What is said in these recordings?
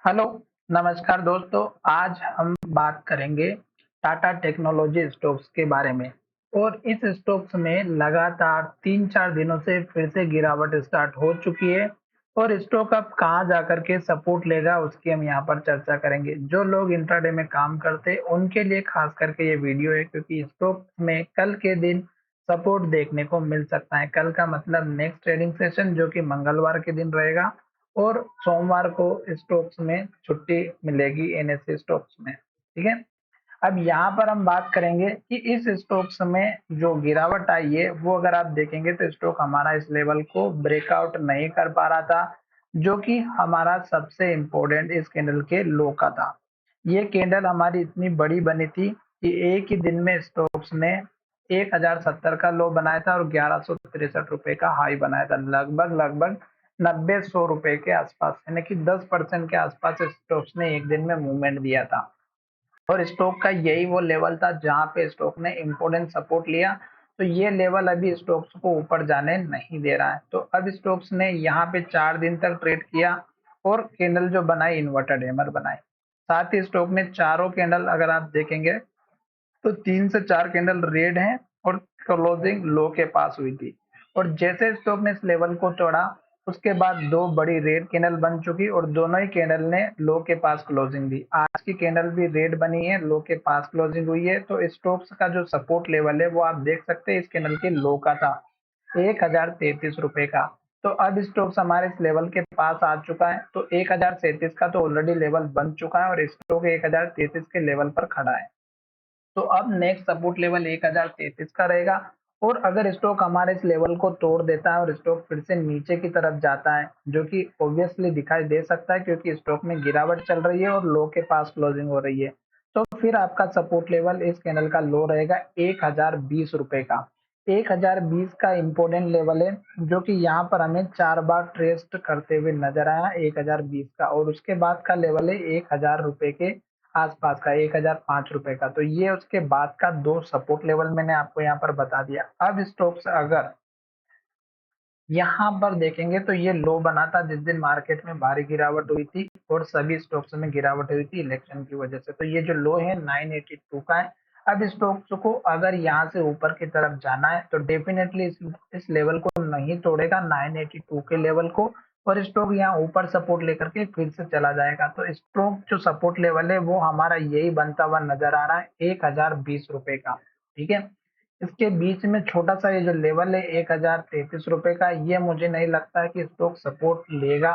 Hello, नमस्कार दोस्तों। आज हम बात करेंगे टाटा टेक्नोलॉजी स्टॉक्स के बारे में। और इस स्टॉक्स में लगातार 3-4 दिनों से फिर से गिरावट स्टार्ट हो चुकी है और स्टॉक अब कहाँ जाकर के सपोर्ट लेगा उसकी हम यहाँ पर चर्चा करेंगे। जो लोग इंट्राडे में काम करते हैं उनके लिए खास करके ये वीडियो है, क्योंकि स्टॉक में कल के दिन सपोर्ट देखने को मिल सकता है। कल का मतलब नेक्स्ट ट्रेडिंग सेशन जो कि मंगलवार के दिन रहेगा और सोमवार को स्टॉक्स में छुट्टी मिलेगी एनएससी स्टॉक्स में। ठीक है। अब यहाँ पर हम बात करेंगे कि इस स्टॉक्स में जो गिरावट आई है वो अगर आप देखेंगे तो स्टॉक हमारा इस लेवल को ब्रेकआउट नहीं कर पा रहा था, जो कि हमारा सबसे इम्पोर्टेंट इस कैंडल के लो का था। ये कैंडल हमारी इतनी बड़ी बनी थी कि एक ही दिन में स्टॉक्स ने 1070 का लो बनाया था और 1163 रुपए का हाई बनाया था। लगभग लगभग 90-100 रुपए के आसपास, यानी कि 10% के आसपास स्टॉक्स ने एक दिन में मूवमेंट दिया था। और स्टॉक का यही वो लेवल था जहां पे स्टॉक ने इम्पोर्टेंट सपोर्ट लिया। तो ये लेवल अभी स्टॉक्स को ऊपर जाने नहीं दे रहा है। तो अब स्टॉक्स ने यहाँ पे 4 दिन तक ट्रेड किया और कैंडल जो बनाई इन्वर्टेड हैमर बनाई। साथ ही स्टॉक ने चारों कैंडल अगर आप देखेंगे तो 3 से 4 कैंडल रेड हैं और क्लोजिंग लो के पास हुई थी। और जैसे स्टॉक ने इस लेवल को तोड़ा उसके बाद दो बड़ी रेड कैंडल बन चुकी और दोनों ही कैंडल ने लो के पास क्लोजिंग दी। आज की कैंडल भी रेड बनी है, लो के पास क्लोजिंग हुई है। तो स्टॉक्स का जो सपोर्ट लेवल है वो आप देख सकते हैं इस कैंडल के लो का था 1033 रुपए का। तो अब स्टॉक्स हमारे इस लेवल के पास आ चुका है। तो 1037 का तो ऑलरेडी लेवल बन चुका है और स्टॉक 1033 के लेवल पर खड़ा है। तो अब नेक्स्ट सपोर्ट लेवल 1033 का रहेगा। और अगर स्टॉक हमारे इस लेवल को तोड़ देता है और स्टॉक फिर से नीचे की तरफ जाता है, जो कि ऑब्वियसली दिखाई दे सकता है क्योंकि स्टॉक में गिरावट चल रही है और लो के पास क्लोजिंग हो रही है, तो फिर आपका सपोर्ट लेवल इस कैंडल का लो रहेगा 1020 रुपए का। 1020 का इंपॉर्टेंट लेवल है, जो कि यहाँ पर हमें 4 बार टेस्ट करते हुए नजर आया 1020 का। और उसके बाद का लेवल है 1000 रुपए के आसपास का, 1005 रुपए का। तो ये उसके बाद का दो सपोर्ट लेवल मैंने आपको यहाँ पर बता दिया। अब स्टॉक्स अगर यहाँ पर देखेंगे तो ये लो बना था जिस दिन मार्केट में भारी गिरावट हुई थी और सभी स्टॉक्स में गिरावट हुई थी इलेक्शन की वजह से। तो ये जो लो है 982 का है। अब स्टॉक्स को अगर यहाँ से ऊपर की तरफ जाना है तो डेफिनेटली इस लेवल को नहीं तोड़ेगा 982 के लेवल को, और स्टॉक यहाँ ऊपर सपोर्ट लेकर के फिर से चला जाएगा। तो स्टॉक जो सपोर्ट लेवल है वो हमारा यही बनता हुआ नजर आ रहा है 1020 रुपए का। ठीक है। इसके बीच में छोटा सा ये जो लेवल है 1033 रुपए का, ये मुझे नहीं लगता है कि स्टॉक सपोर्ट लेगा,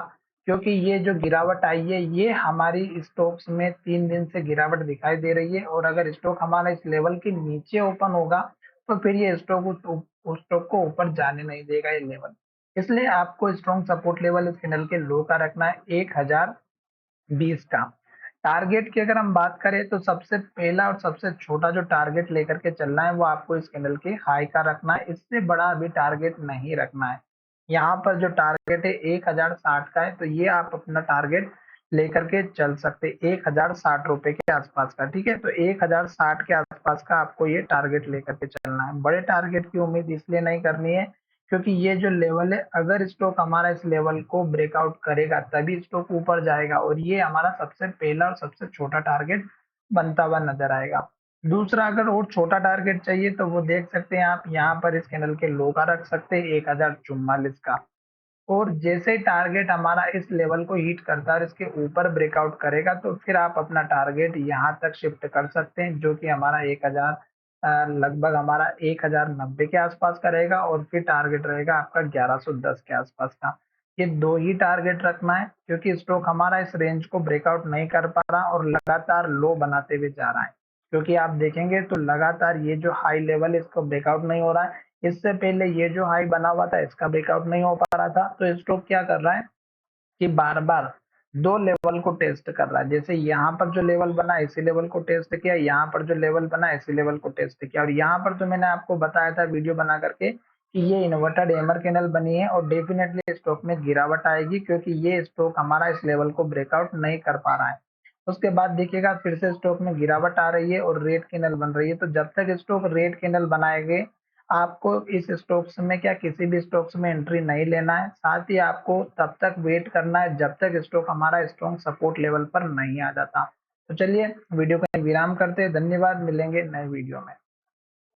क्योंकि ये जो गिरावट आई है ये हमारी स्टॉक्स में 3 दिन से गिरावट दिखाई दे रही है। और अगर स्टॉक हमारा इस लेवल के नीचे ओपन होगा तो फिर ये स्टॉक उस स्टॉक को ऊपर जाने नहीं देगा ये लेवल। इसलिए आपको स्ट्रॉन्ग सपोर्ट लेवल इस कैंडल के लो का रखना है 1020 का। टारगेट की अगर हम बात करें तो सबसे पहला और सबसे छोटा जो टारगेट लेकर के चलना है वो आपको इस कैंडल के हाई का रखना है। इससे बड़ा अभी टारगेट नहीं रखना है। यहाँ पर जो टारगेट है 1060 का है, तो ये आप अपना टारगेट लेकर के चल सकते 1060 रुपए के आसपास का। ठीक है। तो 1060 के आसपास का आपको ये टारगेट लेकर के चलना है। बड़े टारगेट की उम्मीद इसलिए नहीं करनी है क्योंकि ये जो लेवल है अगर स्टॉक हमारा इस लेवल को ब्रेकआउट करेगा तभी स्टॉक ऊपर जाएगा, और ये हमारा सबसे पहला और सबसे छोटा टारगेट बनता हुआ नजर आएगा। दूसरा अगर और छोटा टारगेट चाहिए तो वो देख सकते हैं आप यहाँ पर इस कैंडल के लो का रख सकते हैं 1044 का। और जैसे ही टारगेट हमारा इस लेवल को हिट करता है और इसके ऊपर ब्रेकआउट करेगा तो फिर आप अपना टारगेट यहाँ तक शिफ्ट कर सकते हैं, जो कि हमारा 1000 लगभग हमारा 1090 के आसपास का रहेगा। और फिर टारगेट रहेगा आपका 1110 के आसपास का। ये दो ही टारगेट रखना है क्योंकि स्टॉक हमारा इस रेंज को ब्रेकआउट नहीं कर पा रहा और लगातार लो बनाते हुए जा रहा है। क्योंकि आप देखेंगे तो लगातार ये जो हाई लेवल है इसको ब्रेकआउट नहीं हो रहा है। इससे पहले ये जो हाई बना हुआ था इसका ब्रेकआउट नहीं हो पा रहा था। तो स्टॉक क्या कर रहा है कि बार बार दो लेवल को टेस्ट कर रहा है। जैसे यहाँ पर जो लेवल बना इसी लेवल को टेस्ट किया, यहाँ पर जो लेवल बना इसी लेवल को टेस्ट किया। और यहाँ पर तो मैंने आपको बताया था वीडियो बना करके कि ये इन्वर्टेड हैमर कैंडल बनी है और डेफिनेटली स्टॉक में गिरावट आएगी क्योंकि ये स्टॉक हमारा इस लेवल को ब्रेकआउट नहीं कर पा रहा है। उसके बाद देखिएगा फिर से स्टॉक में गिरावट आ रही है और रेड कैंडल बन रही है। तो जब तक स्टॉक रेड कैंडल बनाएंगे आपको इस स्टॉक्स में क्या किसी भी स्टॉक्स में एंट्री नहीं लेना है, साथ ही आपको तब तक वेट करना है जब तक स्टॉक हमारा स्ट्रॉन्ग सपोर्ट लेवल पर नहीं आ जाता। तो चलिए वीडियो का विराम करते हैं। धन्यवाद, मिलेंगे नए वीडियो में।